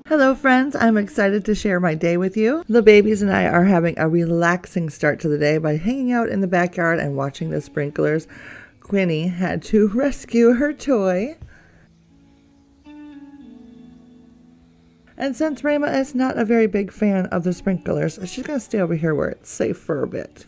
Hello friends, I'm excited to share my day with you. The babies and I are having a relaxing start to the day by hanging out in the backyard and watching the sprinklers. Quinny had to rescue her toy. And since Rama is not a very big fan of the sprinklers, she's going to stay over here where it's safe for a bit.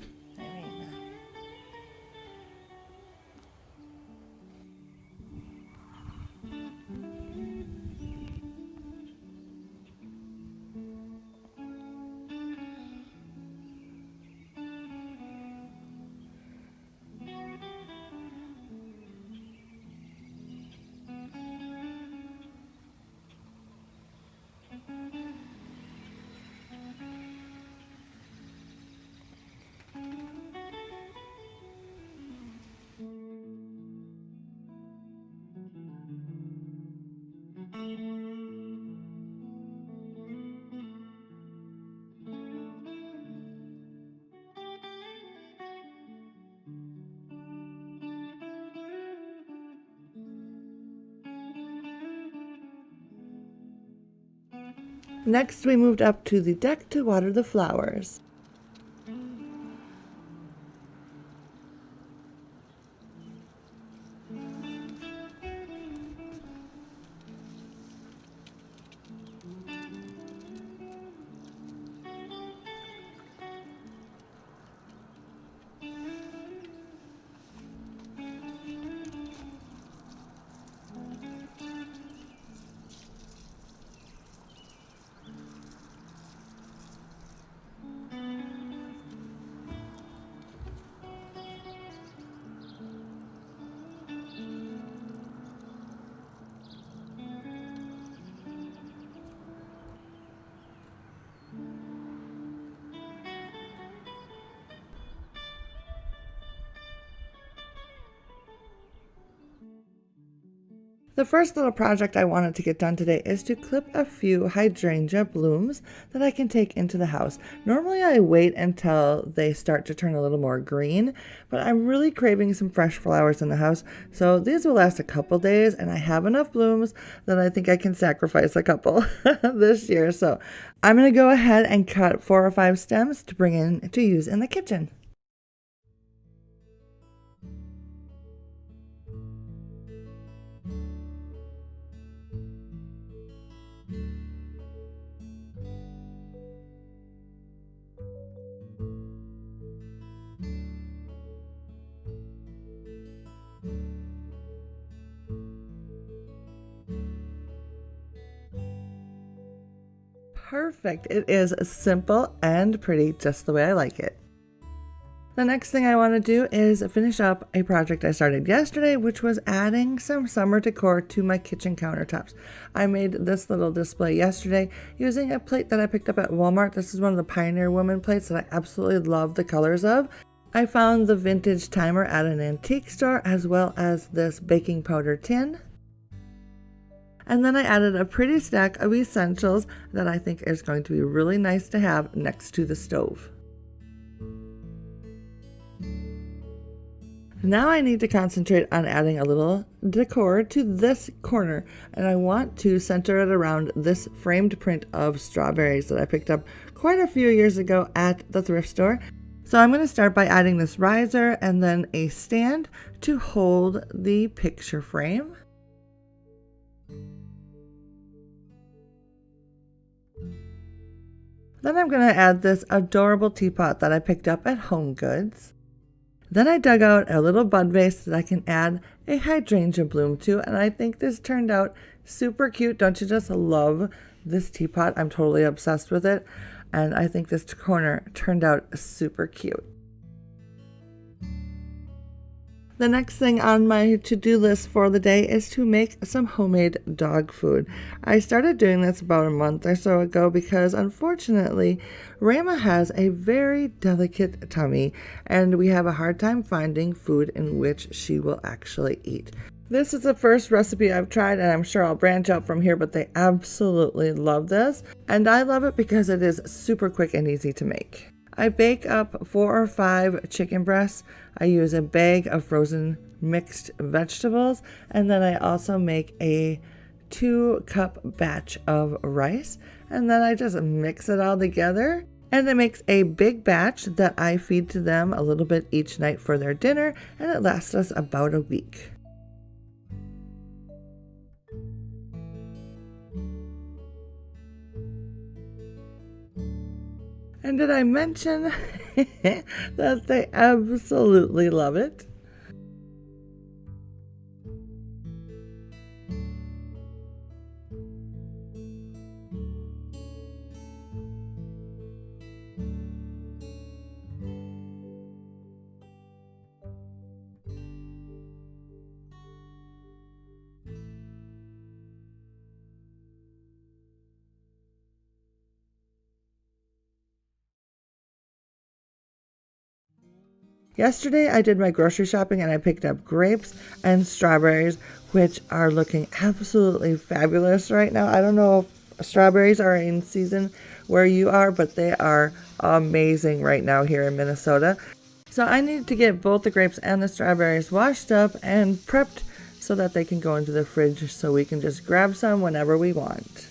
Next, we moved up to the deck to water the flowers. The first little project I wanted to get done today is to clip a few hydrangea blooms that I can take into the house. Normally I wait until they start to turn a little more green, but I'm really craving some fresh flowers in the house, so these will last a couple days, and I have enough blooms that I think I can sacrifice a couple this year. So I'm going to go ahead and cut 4 or 5 stems to bring in to use in the kitchen. Perfect. It is simple and pretty, just the way I like it. The next thing I want to do is finish up a project I started yesterday, which was adding some summer decor to my kitchen countertops. I made this little display yesterday using a plate that I picked up at Walmart. This is one of the Pioneer Woman plates that I absolutely love the colors of. I found the vintage timer at an antique store, as well as this baking powder tin. And then I added a pretty stack of essentials that I think is going to be really nice to have next to the stove. Now I need to concentrate on adding a little decor to this corner, and I want to center it around this framed print of strawberries that I picked up quite a few years ago at the thrift store. So I'm going to start by adding this riser and then a stand to hold the picture frame. Then I'm going to add this adorable teapot that I picked up at HomeGoods. Then I dug out a little bud vase that I can add a hydrangea bloom to, and I think this turned out super cute. Don't you just love this teapot? I'm totally obsessed with it, and I think this corner turned out super cute. The next thing on my to-do list for the day is to make some homemade dog food. I started doing this about a month or so ago because unfortunately Rama has a very delicate tummy and we have a hard time finding food in which she will actually eat. This is the first recipe I've tried, and I'm sure I'll branch out from here, but they absolutely love this, and I love it because it is super quick and easy to make. I bake up 4 or 5 chicken breasts. I use a bag of frozen mixed vegetables, and then I also make a 2-cup batch of rice, and then I just mix it all together. And it makes a big batch that I feed to them a little bit each night for their dinner, and it lasts us about a week. And did I mention that they absolutely love it? Yesterday I did my grocery shopping and I picked up grapes and strawberries, which are looking absolutely fabulous right now. I don't know if strawberries are in season where you are, but they are amazing right now here in Minnesota. So I need to get both the grapes and the strawberries washed up and prepped so that they can go into the fridge so we can just grab some whenever we want.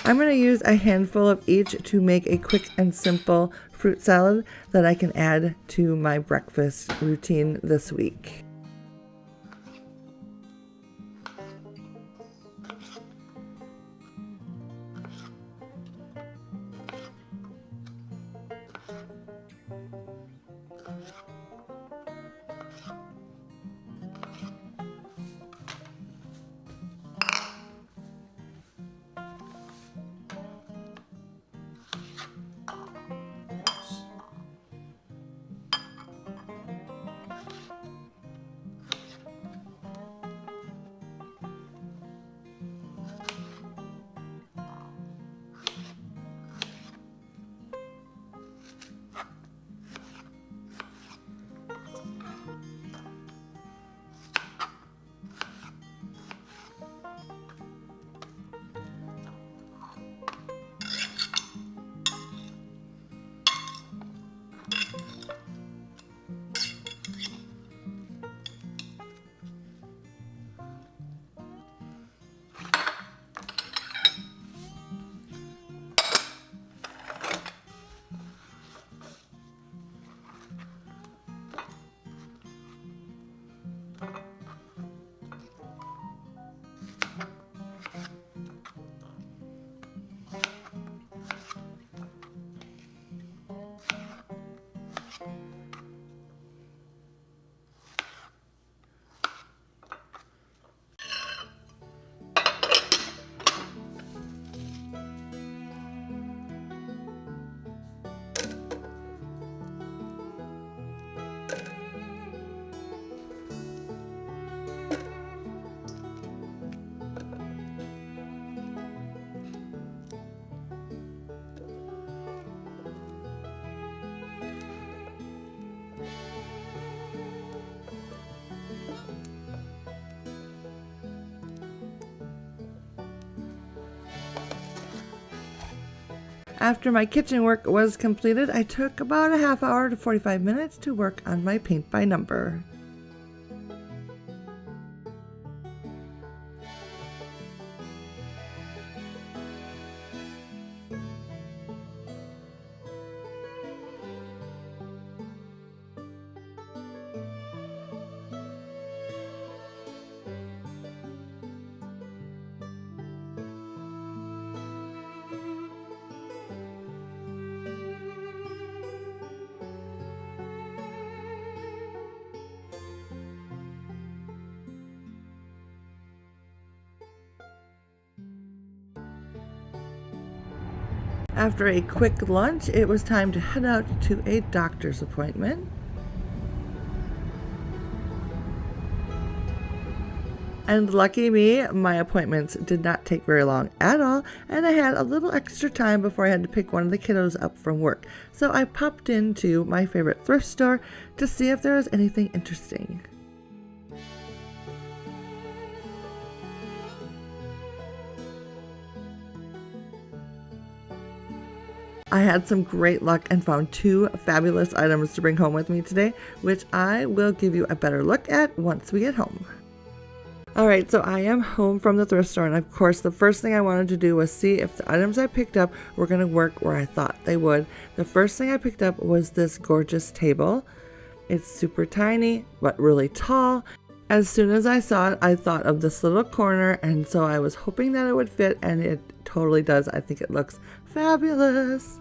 I'm going to use a handful of each to make a quick and simple fruit salad that I can add to my breakfast routine this week. After my kitchen work was completed, I took about a half hour to 45 minutes to work on my paint by number. After a quick lunch, it was time to head out to a doctor's appointment. And lucky me, my appointments did not take very long at all, and I had a little extra time before I had to pick one of the kiddos up from work. So I popped into my favorite thrift store to see if there was anything interesting. I had some great luck and found two fabulous items to bring home with me today, which I will give you a better look at once we get home. Alright, so I am home from the thrift store, and of course the first thing I wanted to do was see if the items I picked up were going to work where I thought they would. The first thing I picked up was this gorgeous table. It's super tiny, but really tall. As soon as I saw it, I thought of this little corner, and so I was hoping that it would fit, and it totally does. I think it looks fabulous.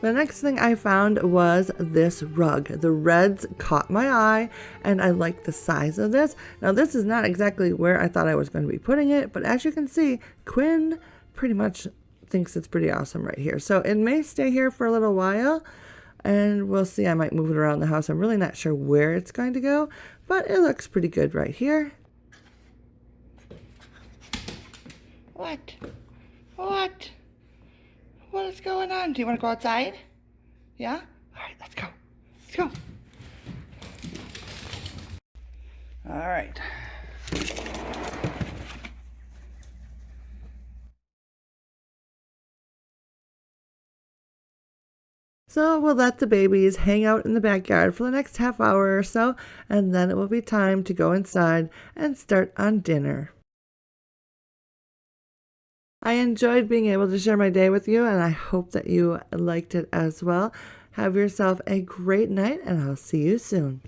The next thing I found was this rug. The reds caught my eye, and I like the size of this. Now, this is not exactly where I thought I was going to be putting it, but as you can see, Quinn pretty much thinks it's pretty awesome right here. So it may stay here for a little while, and we'll see. I might move it around the house. I'm really not sure where it's going to go, but it looks pretty good right here. What? What? What is going on? Do you want to go outside? Yeah? All right, let's go. Let's go. All right. So we'll let the babies hang out in the backyard for the next half hour or so, and then it will be time to go inside and start on dinner. I enjoyed being able to share my day with you, and I hope that you liked it as well. Have yourself a great night, and I'll see you soon.